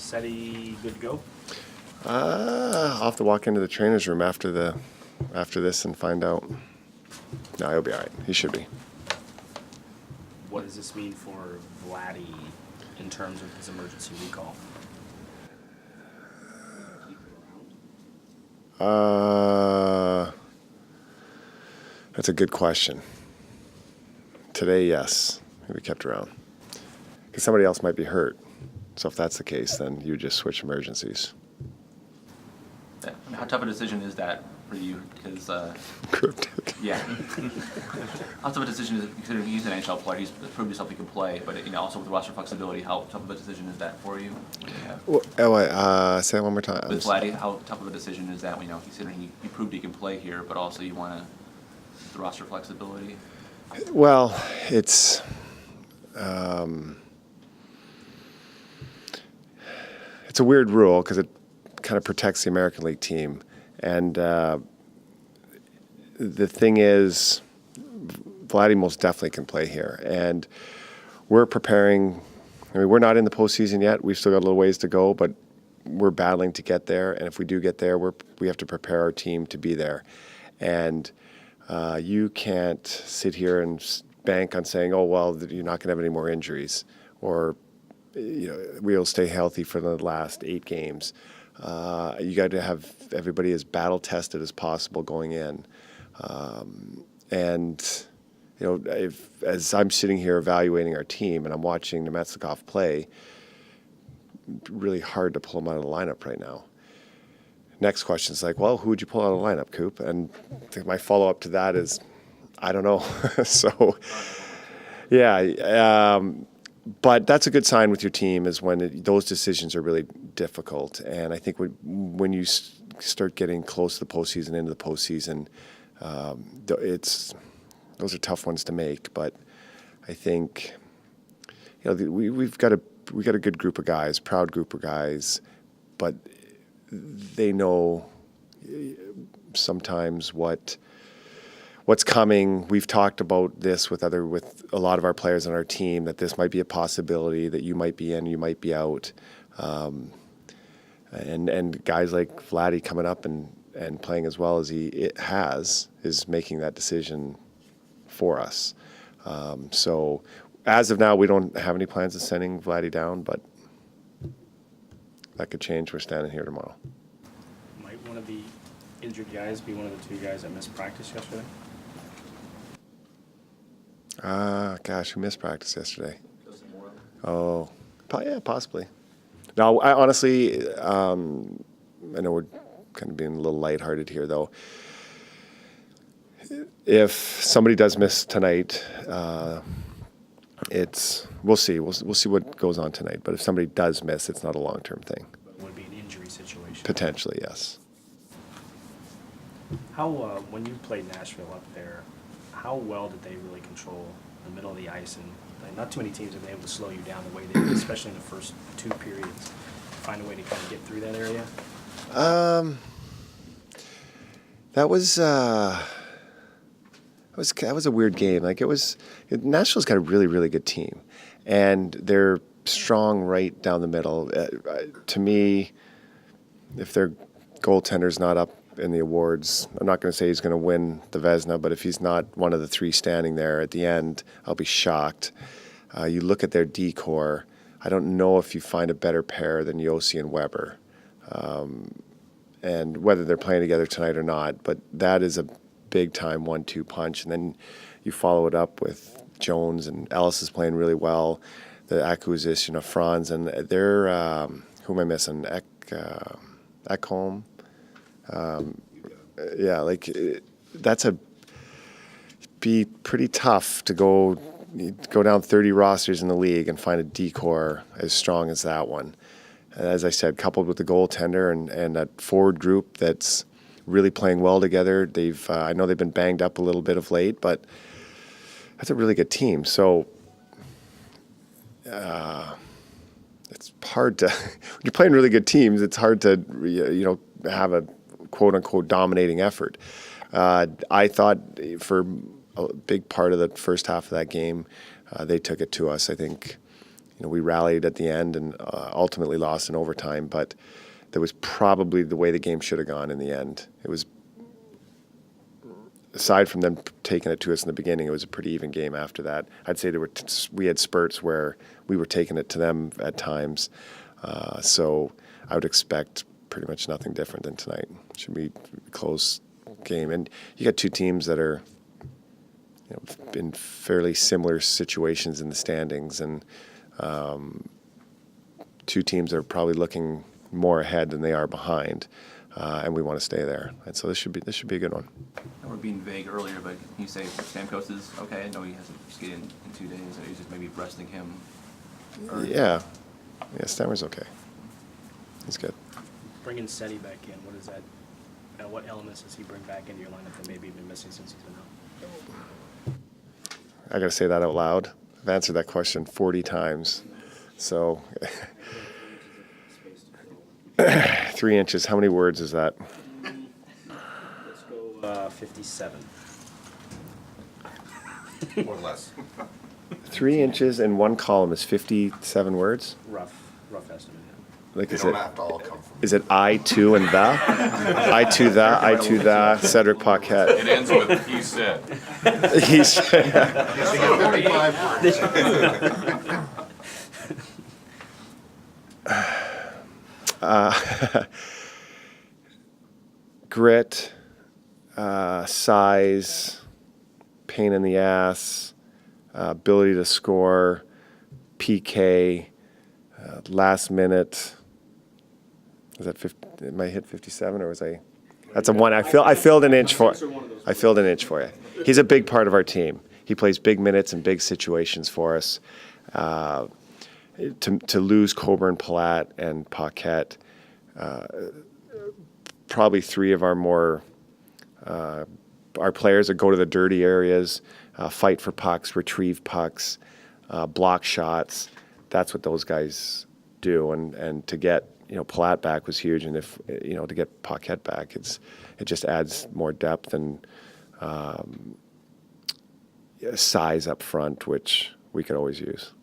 Seti good to go? I'll have to walk into the trainer's room after this and find out. No, he'll be all right. He should be. What does this mean for Vladdy in terms of his emergency recall? That's a good question. Today, yes, he'll be kept around. Because somebody else might be hurt. So if that's the case, then you just switch emergencies. Yeah. I mean, how tough a decision is that for you? Because yeah, how tough a decision is it considering he's an NHL player? He's proved himself he can play, but also with roster flexibility, how tough of a decision is that for you? Say that one more time. With Vladdy, how tough of a decision is that? Considering he proved he can play here, but also you want the roster flexibility. Well, it's a weird rule because it kind of protects the American League team. And the thing is, Vladdy most definitely can play here. And we're preparing. I mean, we're not in the postseason yet. We've still got a little ways to go, but we're battling to get there. And if we do get there, we have to prepare our team to be there. And you can't sit here and bank on saying, oh, well, you're not going to have any more injuries, or we'll stay healthy for the last 8 games. You got to have everybody as battle tested as possible going in. As I'm sitting here evaluating our team and I'm watching Nemetsnikov play, really hard to pull him out of the lineup right now. Next question is like, well, who would you pull out of the lineup, Coop? And my follow-up to that is, I don't know. So, yeah. But that's a good sign with your team is when those decisions are really difficult. And I think when you start getting close to the postseason, into the postseason, those are tough ones to make. But I think we've got a good group of guys, proud group of guys, but they know sometimes what's coming. We've talked about this with a lot of our players on our team, that this might be a possibility, that you might be in, you might be out. And guys like Vladdy coming up and playing as well as he has is making that decision for us. So as of now, we don't have any plans of sending Vladdy down, but that could change. We're standing here tomorrow. Might one of the injured guys be one of the 2 guys that missed practice yesterday? Gosh, who missed practice yesterday? Oh, yeah, possibly. No, I honestly, I know we're kind of being a little lighthearted here, though. If somebody does miss tonight, we'll see. We'll see what goes on tonight. But if somebody does miss, it's not a long-term thing. But it would be an injury situation. Potentially, yes. How, when you played Nashville up there, how well did they really control the middle of the ice? And not too many teams have been able to slow you down the way they did, especially in the first 2 periods. Find a way to kind of get through that area? That was a weird game. Nashville's got a really, really good team, and they're strong right down the middle. To me, if their goaltender's not up in the awards, I'm not going to say he's going to win the Vezina, but if he's not one of the 3 standing there at the end, I'll be shocked. You look at their D-core, I don't know if you find a better pair than Yossi and Weber. And whether they're playing together tonight or not, but that is a big-time 1-2 punch. And then you follow it up with Jones, and Ellis is playing really well. The acquisition of Franz, and they're, who am I missing? Ekholm. Be pretty tough to go down 30 rosters in the league and find a D-core as strong as that one. As I said, coupled with the goaltender and that forward group that's really playing well together. I know they've been banged up a little bit of late, but that's a really good team. So it's hard to when you're playing really good teams. It's hard to have a quote unquote dominating effort. I thought for a big part of the first half of that game, they took it to us. I think we rallied at the end and ultimately lost in overtime, but that was probably the way the game should have gone in the end. It was, aside from them taking it to us in the beginning, it was a pretty even game after that. I'd say we had spurts where we were taking it to them at times. So I would expect pretty much nothing different than tonight. It should be a close game. And you got two teams that are in fairly similar situations in the standings, and two teams that are probably looking more ahead than they are behind, and we want to stay there. And so this should be a good one. And we're being vague earlier, but can you say Stamkos is okay? I know he hasn't skated in 2 days. Or he's just maybe resting him. Yeah, Stammer's okay. He's good. Bringing Seti back in, what is that? What elements does he bring back into your lineup that maybe you've been missing since he's been out? I got to say that out loud. I've answered that question 40 times. So 3 inches, how many words is that? Let's go 57. Or less. 3 inches in one column is 57 words? Rough estimate. Like, They is don't it, have to all come from. is it I, two, and the? I, two, the, Cedric Paquette. It ends with he said. He's, 55 grit, size, pain in the ass, ability to score, PK, last minute. Was that 50? Am I hit 57 or was I? That's a one. I filled an inch for. I filled an inch for you. He's a big part of our team. He plays big minutes in big situations for us. To lose Coburn, Palat, and Paquette, probably three of our players that go to the dirty areas, fight for pucks, retrieve pucks, block shots. That's what those guys do, and to get Palat back was huge, and if to get Paquette back, it just adds more depth and size up front, which we could always use.